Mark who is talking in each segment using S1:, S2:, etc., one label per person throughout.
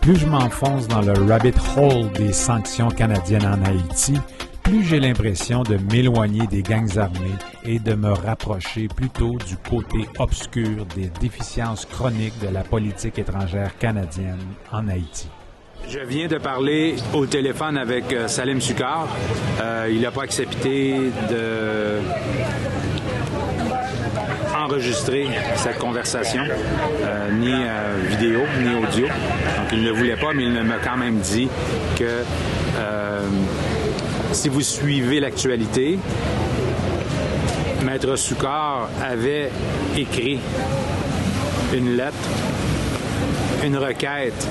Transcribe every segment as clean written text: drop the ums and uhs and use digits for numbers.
S1: Plus je m'enfonce dans le rabbit hole des sanctions canadiennes en Haïti, plus j'ai l'impression de m'éloigner des gangs armés et de me rapprocher plutôt du côté obscur des déficiences chroniques de la politique étrangère canadienne en Haïti.
S2: Je viens de parler au téléphone avec Salim Sukkar. Il n'a pas accepté de enregistrer cette conversation, ni vidéo, ni audio. Donc, il ne voulait pas, mais il m'a quand même dit que si vous suivez l'actualité, Maître Sukkar avait écrit une lettre, une requête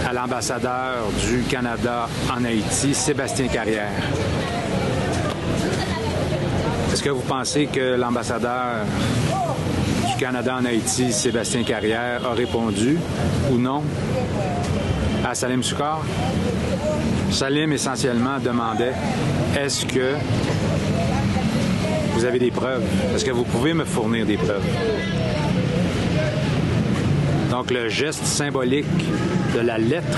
S2: à l'ambassadeur du Canada en Haïti, Sébastien Carrière. Est-ce que vous pensez que l'ambassadeur du Canada en Haïti, Sébastien Carrière, a répondu ou non à Salim Sukkar? Salim, essentiellement, demandait « Est-ce que vous avez des preuves? Est-ce que vous pouvez me fournir des preuves? » Donc, le geste symbolique de la lettre,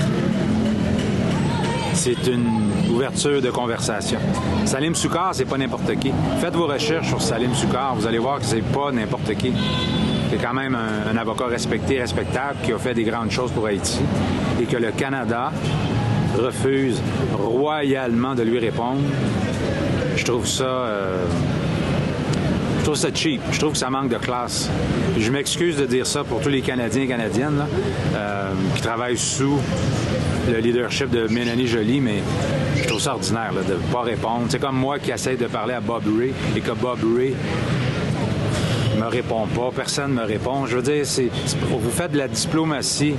S2: c'est une ouverture de conversation. Salim Sukkar, c'est pas n'importe qui. Faites vos recherches sur Salim Sukkar, vous allez voir que c'est pas n'importe qui. C'est quand même un avocat respecté, respectable, qui a fait des grandes choses pour Haïti et que le Canada refuse royalement de lui répondre. Je trouve ça cheap. Je trouve que ça manque de classe. Je m'excuse de dire ça pour tous les Canadiens et Canadiennes là, qui travaillent sous le leadership de Mélanie Joly, mais je trouve ça ordinaire là, de ne pas répondre. C'est comme moi qui essaie de parler à Bob Rae et que Bob Rae me répond pas. Personne ne me répond. Je veux dire, vous faites de la diplomatie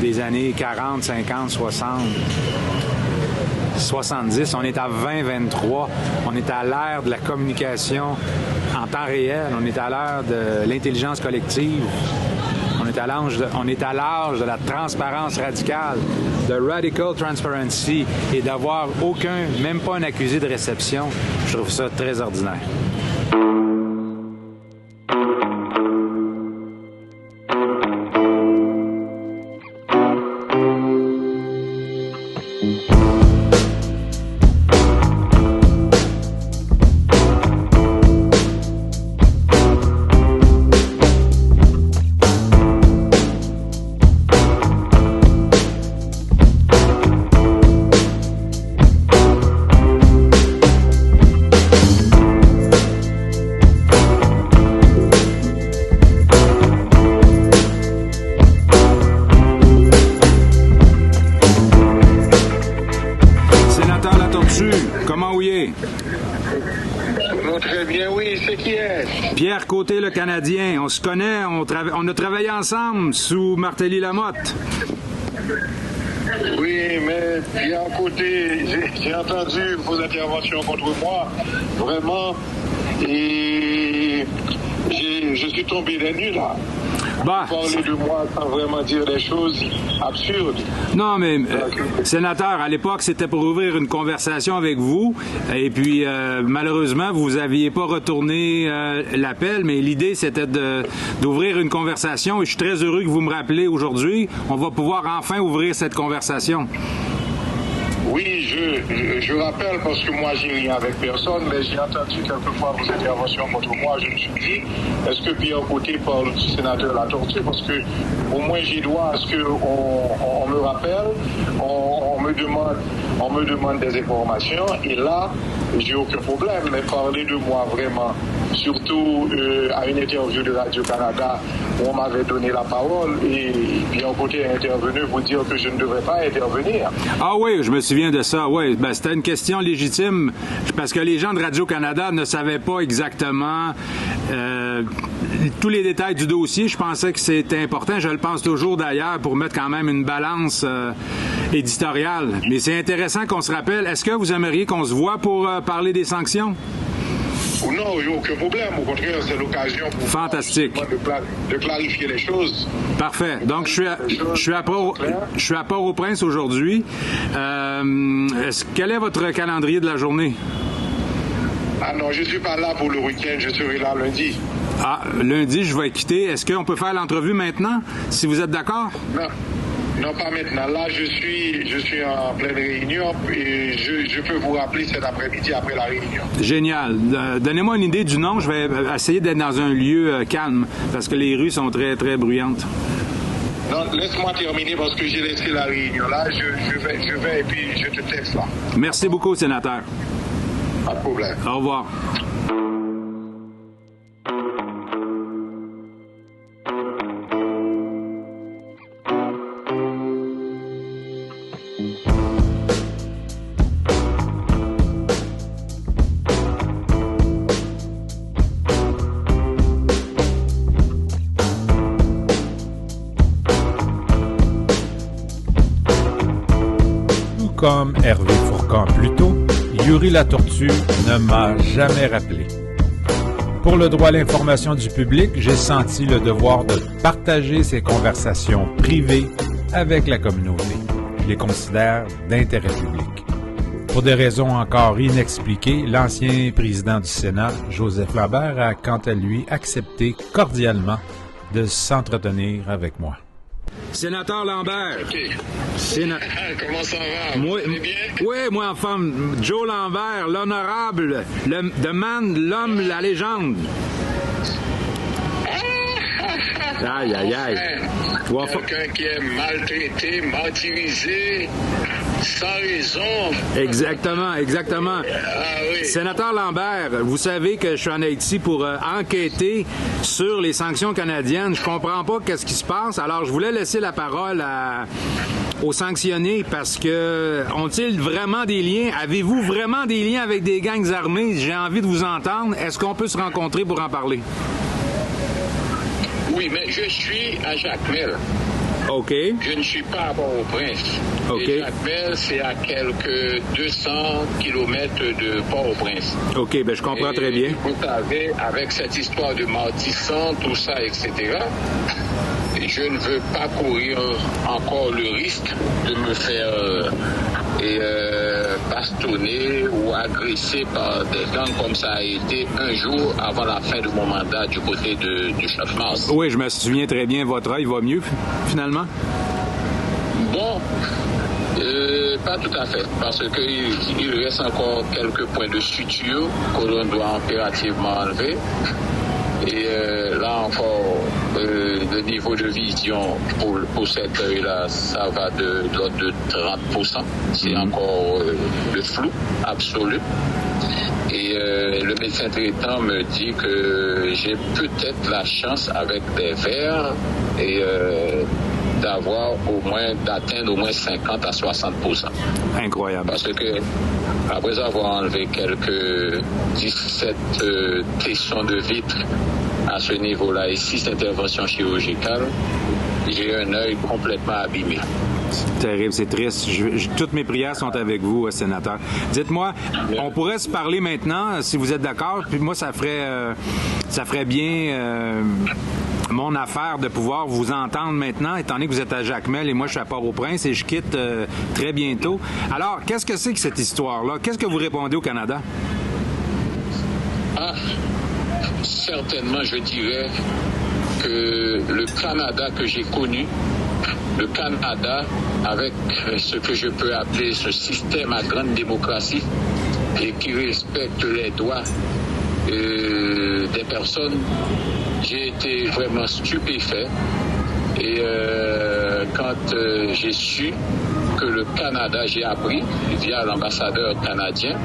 S2: des années 40, 50, 60... 70, on est à 2023, on est à l'ère de la communication en temps réel, on est à l'ère de l'intelligence collective, on est à l'âge de la transparence radicale, de radical transparency, et d'avoir aucun, même pas un accusé de réception, je trouve ça très ordinaire. Pierre Côté, le Canadien. On se connaît, on a travaillé ensemble sous Martelly-Lamotte.
S3: Oui, mais Pierre Côté, j'ai entendu vos interventions contre moi, vraiment, et je suis tombé des nues là.
S1: Bah,
S3: parler de moi sans vraiment dire des choses absurdes.
S1: Non, mais sénateur, à l'époque, c'était pour ouvrir une conversation avec vous. Et puis, malheureusement, vous n'aviez pas retourné l'appel, mais l'idée, c'était d'ouvrir une conversation. Et je suis très heureux que vous me rappelez aujourd'hui. On va pouvoir enfin ouvrir cette conversation.
S3: Oui, je rappelle parce que moi j'ai rien avec personne, mais j'ai entendu quelquefois vos interventions contre moi. Je me suis dit, est-ce que Pierre Côté parle du sénateur La Tortue? Parce que au moins j'ai droit à ce qu'on me rappelle, on me demande des informations, et là j'ai aucun problème. Mais parler de moi vraiment, surtout à une interview de Radio-Canada où on m'avait donné la parole et Pierre Côté est intervenu pour dire que je ne devrais pas intervenir.
S1: Ah oui, je me souviens de ça, oui. Ben, c'était une question légitime parce que les gens de Radio-Canada ne savaient pas exactement tous les détails du dossier. Je pensais que c'était important. Je le pense toujours d'ailleurs pour mettre quand même une balance éditoriale. Mais c'est intéressant qu'on se rappelle. Est-ce que vous aimeriez qu'on se voit pour parler des sanctions?
S3: Non, il n'y a aucun problème. Au contraire, c'est l'occasion pour
S1: fantastique
S3: de clarifier les choses.
S1: Parfait. Donc, je suis à Port-au-Prince aujourd'hui. Quel est votre calendrier de la journée?
S3: Ah non, je ne suis pas là pour le week-end. Je serai là lundi.
S1: Ah, lundi, je vais quitter. Est-ce qu'on peut faire l'entrevue maintenant, si vous êtes d'accord?
S3: Non, pas maintenant. Là, je suis en pleine réunion et je peux vous rappeler cet après-midi après la réunion.
S1: Génial. Donnez-moi une idée du nom. Je vais essayer d'être dans un lieu calme parce que les rues sont très, très bruyantes.
S3: Non, laisse-moi terminer parce que j'ai laissé la réunion. Là, je vais et puis je te texte là.
S1: Merci beaucoup, sénateur.
S3: Pas de problème.
S1: Au revoir.
S4: Comme Hervé Fourcon plus tôt, Yuri la Tortue ne m'a jamais rappelé. Pour le droit à l'information du public, j'ai senti le devoir de partager ces conversations privées avec la communauté. Je les considère d'intérêt public. Pour des raisons encore inexpliquées, l'ancien président du Sénat, Joseph Lambert, a quant à lui accepté cordialement de s'entretenir avec moi.
S1: Sénateur Lambert.
S3: OK. Comment ça va?
S1: Moi,
S3: vous allez bien?
S1: Oui, moi en forme. Joe Lambert, l'honorable, the man, l'homme, la légende. Aïe, aïe, aïe.
S3: Quelqu'un qui est maltraité, martyrisé, sans raison.
S1: Exactement, exactement.
S3: Ah oui.
S1: Sénateur Lambert, vous savez que je suis en Haïti pour enquêter sur les sanctions canadiennes. Je comprends pas qu'est-ce qui se passe. Alors, je voulais laisser la parole aux sanctionnés parce que ont-ils vraiment des liens? Avez-vous vraiment des liens avec des gangs armés? J'ai envie de vous entendre. Est-ce qu'on peut se rencontrer pour en parler?
S3: Oui, mais je suis à Jacmel.
S1: OK.
S3: Je ne suis pas à Port-au-Prince.
S1: OK.
S3: Et Jacmel, c'est à quelques 200 kilomètres de Port-au-Prince.
S1: OK, ben je comprends très bien.
S3: Vous savez, avec cette histoire de martissant, tout ça, etc., je ne veux pas courir encore le risque de me faire bastonner ou agresser par des gangs comme ça a été un jour avant la fin de mon mandat du côté du Champ-Mars.
S1: Oui, je me souviens très bien. Votre œil va mieux, finalement?
S3: Bon, pas tout à fait, parce qu'il reste encore quelques points de suture que l'on doit impérativement enlever. Et là encore, le niveau de vision pour cet œil-là, ça va de l'ordre de 30%. C'est encore le flou absolu. Et le médecin traitant me dit que j'ai peut-être la chance avec des verres et d'atteindre au moins 50 à 60%.
S1: Incroyable.
S3: Parce que après avoir enlevé quelques 17 tessons de vitre à ce niveau-là et 6 interventions chirurgicales, j'ai un œil complètement abîmé.
S1: C'est terrible, c'est triste. Toutes mes prières sont avec vous, sénateur. Dites-moi, on pourrait se parler maintenant, si vous êtes d'accord, puis moi, ça ferait bien mon affaire de pouvoir vous entendre maintenant, étant donné que vous êtes à Jacmel et moi, je suis à Port-au-Prince et je quitte très bientôt. Alors, qu'est-ce que c'est que cette histoire-là? Qu'est-ce que vous répondez au Canada?
S3: Certainement, je dirais que le Canada que j'ai connu, le Canada avec ce que je peux appeler ce système à grande démocratie et qui respecte les droits des personnes, j'ai été vraiment stupéfait. Et quand j'ai su que le Canada, j'ai appris via l'ambassadeur canadien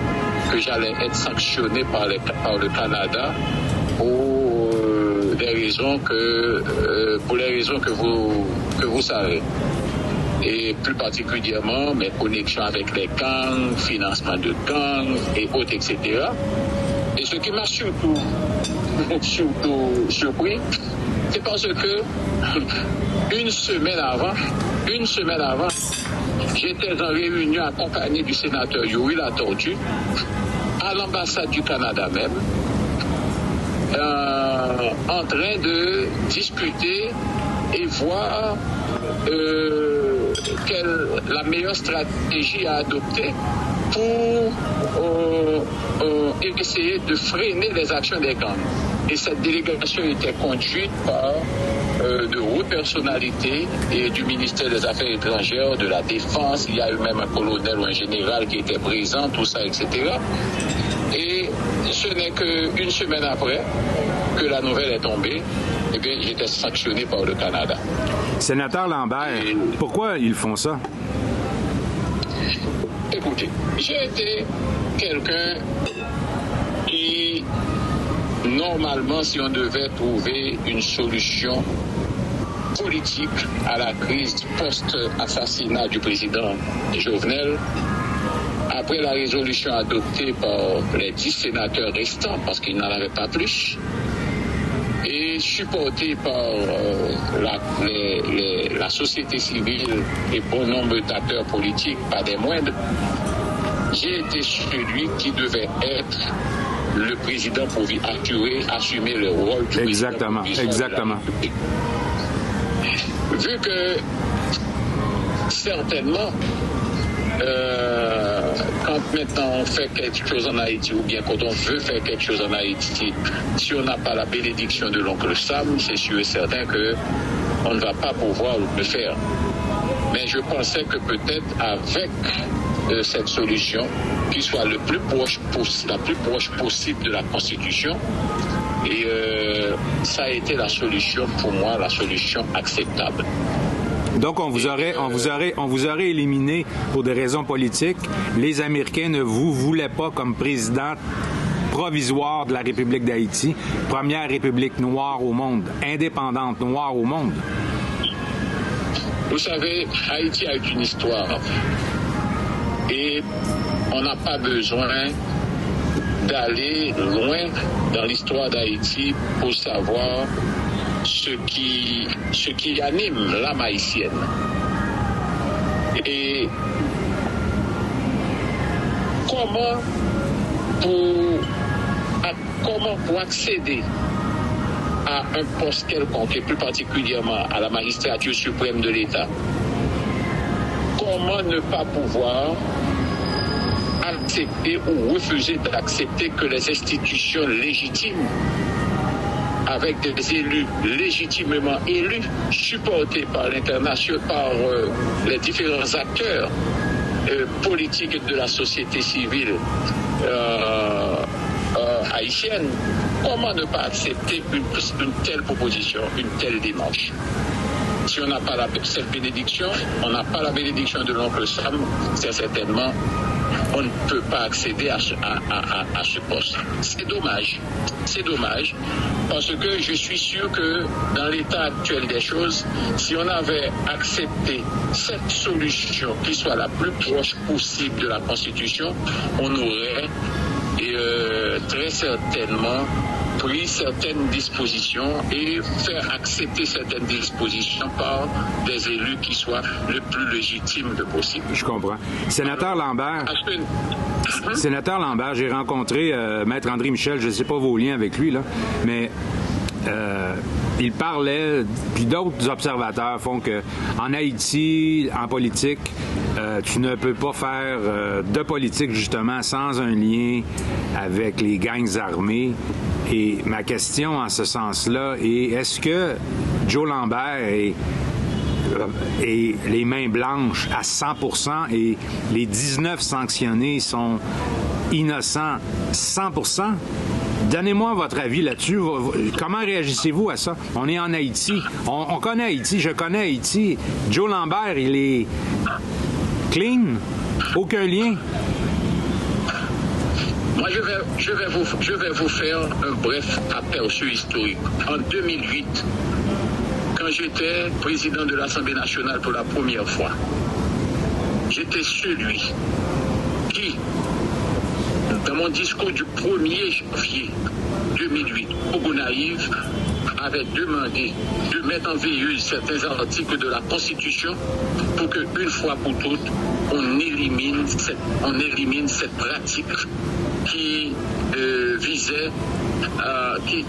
S3: que j'allais être sanctionné par le Canada pour les raisons que vous savez. Et plus particulièrement mes connexions avec les gangs, financement de gangs et autres, etc. Et ce qui m'a surtout surpris, c'est parce que une semaine avant, j'étais en réunion accompagné du sénateur Yuri la Tortue à l'ambassade du Canada même, en train de discuter et voir la meilleure stratégie à adopter pour essayer de freiner les actions des gangs. Et cette délégation était conduite par de hautes personnalités et du ministère des Affaires étrangères, de la Défense. Il y a eu même un colonel ou un général qui était présent, tout ça, etc. Et ce n'est qu'une semaine après que la nouvelle est tombée, eh bien, j'étais sanctionné par le Canada.
S1: Sénateur Lambert, pourquoi ils font ça?
S3: Écoutez, j'ai été quelqu'un qui, normalement, si on devait trouver une solution politique à la crise post-assassinat du président Jovenel, après la résolution adoptée par les 10 sénateurs restants, parce qu'il n'en avait pas plus, et supportée par la société civile et bon nombre d'acteurs politiques, pas des moindres, j'ai été celui qui devait être le président pour assumer le rôle du
S1: exactement,
S3: président.
S1: Exactement.
S3: Vu que certainement, quand maintenant on fait quelque chose en Haïti, ou bien quand on veut faire quelque chose en Haïti, si on n'a pas la bénédiction de l'oncle Sam, c'est sûr et certain qu'on ne va pas pouvoir le faire. Mais je pensais que peut-être avec cette solution, qui soit la plus proche possible de la Constitution, et ça a été la solution pour moi, la solution acceptable.
S1: Donc, on vous aurait éliminé pour des raisons politiques. Les Américains ne vous voulaient pas comme président provisoire de la République d'Haïti, première république noire au monde, indépendante noire au monde.
S3: Vous savez, Haïti a une histoire et on n'a pas besoin d'aller loin dans l'histoire d'Haïti pour savoir ce qui anime l'âme haïtienne. Et comment pour accéder à un poste quelconque, et plus particulièrement à la magistrature suprême de l'État, comment ne pas pouvoir accepter ou refuser d'accepter que les institutions légitimes, avec des élus légitimement élus, supportés par l'international, par les différents acteurs politiques de la société civile haïtienne, comment ne pas accepter une telle proposition, une telle démarche? Si on n'a pas cette bénédiction, on n'a pas la bénédiction de l'oncle Sam, c'est certainement on ne peut pas accéder à ce poste. C'est dommage. C'est dommage parce que je suis sûr que dans l'état actuel des choses, si on avait accepté cette solution qui soit la plus proche possible de la Constitution, on aurait très certainement pris certaines dispositions et faire accepter certaines dispositions par des élus qui soient le plus légitimes que possible.
S1: Je comprends. Sénateur Lambert, j'ai rencontré Maître André Michel, je ne sais pas vos liens avec lui, là, mais il parlait, puis d'autres observateurs font que en Haïti, en politique, tu ne peux pas faire de politique justement sans un lien avec les gangs armés. Et ma question en ce sens-là est, est-ce que Joe Lambert est les mains blanches à 100% et les 19 sanctionnés sont innocents 100%? Donnez-moi votre avis là-dessus. Comment réagissez-vous à ça? On est en Haïti. On connaît Haïti. Je connais Haïti. Joe Lambert, il est clean. Aucun lien.
S3: Moi, je vais vous faire un bref aperçu historique. En 2008, quand j'étais président de l'Assemblée nationale pour la première fois, j'étais celui qui, dans mon discours du 1er janvier 2008, au Gonaïve, avait demandé de mettre en veilleuse certains articles de la Constitution pour qu'une fois pour toutes, on élimine cette pratique qui visait, qui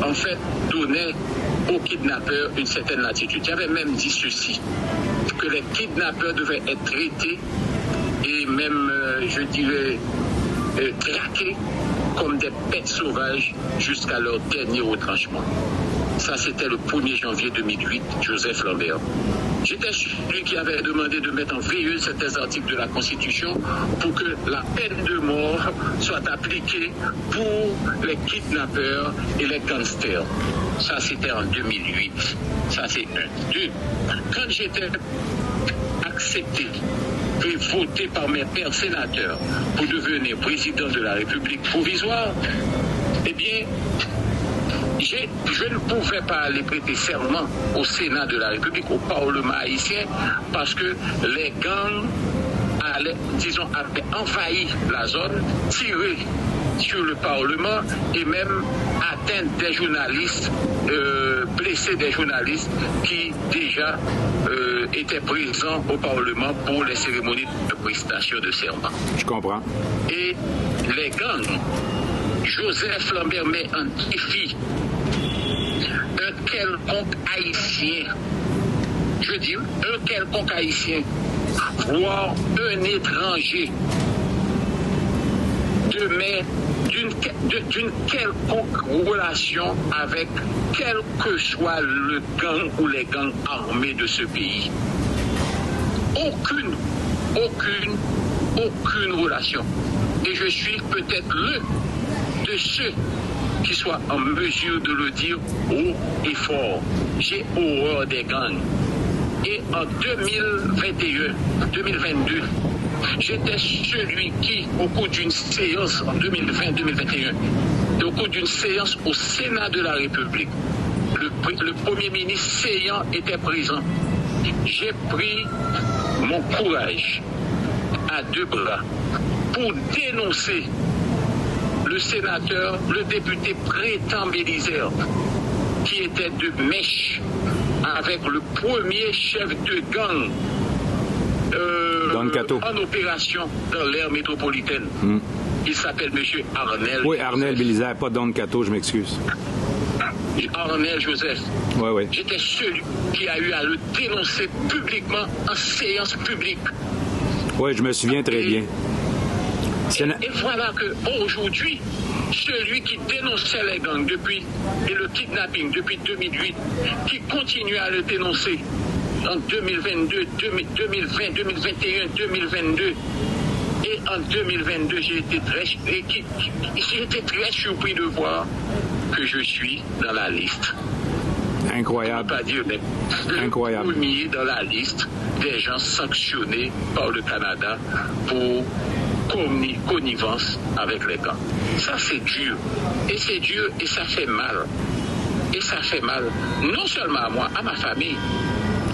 S3: en fait donnait aux kidnappeurs une certaine latitude. J'avais même dit ceci, que les kidnappeurs devaient être traités et même, je dirais, traqués comme des bêtes sauvages jusqu'à leur dernier retranchement. Ça, c'était le 1er janvier 2008, Joseph Lambert. J'étais celui qui avait demandé de mettre en veilleuse certains articles de la Constitution pour que la peine de mort soit appliquée pour les kidnappeurs et les gangsters. Ça, c'était en 2008. Ça, c'est un. Deux. Quand j'étais accepté et voté par mes pairs sénateurs pour devenir président de la République provisoire, eh bien, je ne pouvais pas aller prêter serment au Sénat de la République, au Parlement haïtien, parce que les gangs avaient envahi la zone, tiré sur le Parlement et même atteint des journalistes, blessé des journalistes qui déjà étaient présents au Parlement pour les cérémonies de prestation de serment.
S1: Je comprends.
S3: Et les gangs, Joseph Lambert met en défi un quelconque haïtien, je dis un quelconque haïtien, voire un étranger, d'une quelconque relation avec quel que soit le gang ou les gangs armés de ce pays. Aucune relation. Et je suis peut-être de ceux qui soient en mesure de le dire haut et fort. J'ai horreur des gangs. Et en 2022, j'étais celui qui, au cours d'une séance en 2020-2021, et au cours d'une séance au Sénat de la République, le Premier ministre Séan était présent. J'ai pris mon courage à deux bras pour dénoncer le sénateur, le député Prétan Bélisaire, qui était de mèche avec le premier chef de gang en opération dans l'aire métropolitaine. Il s'appelle M. Arnel.
S1: Oui, Arnel Bélisaire, pas Don Cato, je m'excuse.
S3: Arnel Joseph.
S1: Oui.
S3: J'étais celui qui a eu à le dénoncer publiquement en séance publique.
S1: Oui, je me souviens très bien.
S3: Et voilà qu'aujourd'hui, celui qui dénonçait les gangs et le kidnapping depuis 2008, qui continue à le dénoncer en 2022, 2020, 2021, 2022, et en 2022, j'ai été très surpris de voir que je suis dans la liste.
S1: Incroyable.
S3: Je ne peux pas dire, mais
S1: incroyable.
S3: Le premier dans la liste des gens sanctionnés par le Canada pour connivence avec les gangs. Ça, c'est dur. Et c'est dur et ça fait mal. Et ça fait mal, non seulement à moi, à ma famille,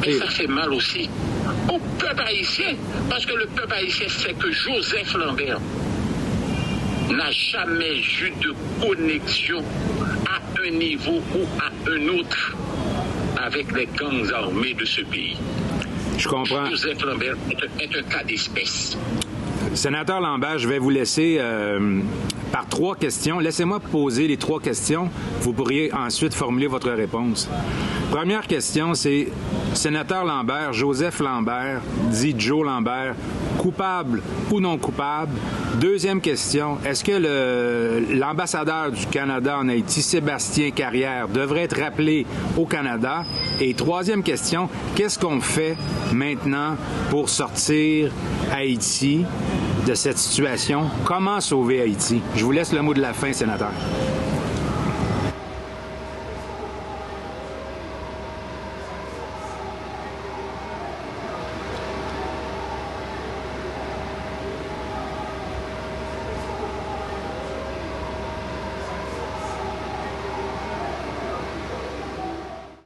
S3: mais ça fait mal aussi au peuple haïtien. Parce que le peuple haïtien sait que Joseph Lambert n'a jamais eu de connexion à un niveau ou à un autre avec les gangs armés de ce pays.
S1: Je comprends.
S3: Joseph Lambert est un cas d'espèce.
S1: Sénateur Lambert, je vais vous laisser par 3 questions. Laissez-moi poser les 3 questions. Vous pourriez ensuite formuler votre réponse. Première question, c'est Sénateur Lambert, Joseph Lambert, dit Joe Lambert, coupable ou non coupable? Deuxième question, est-ce que l'ambassadeur du Canada en Haïti, Sébastien Carrière, devrait être rappelé au Canada? Et troisième question, qu'est-ce qu'on fait maintenant pour sortir Haïti de cette situation? Comment sauver Haïti? Je vous laisse le mot de la fin, sénateur.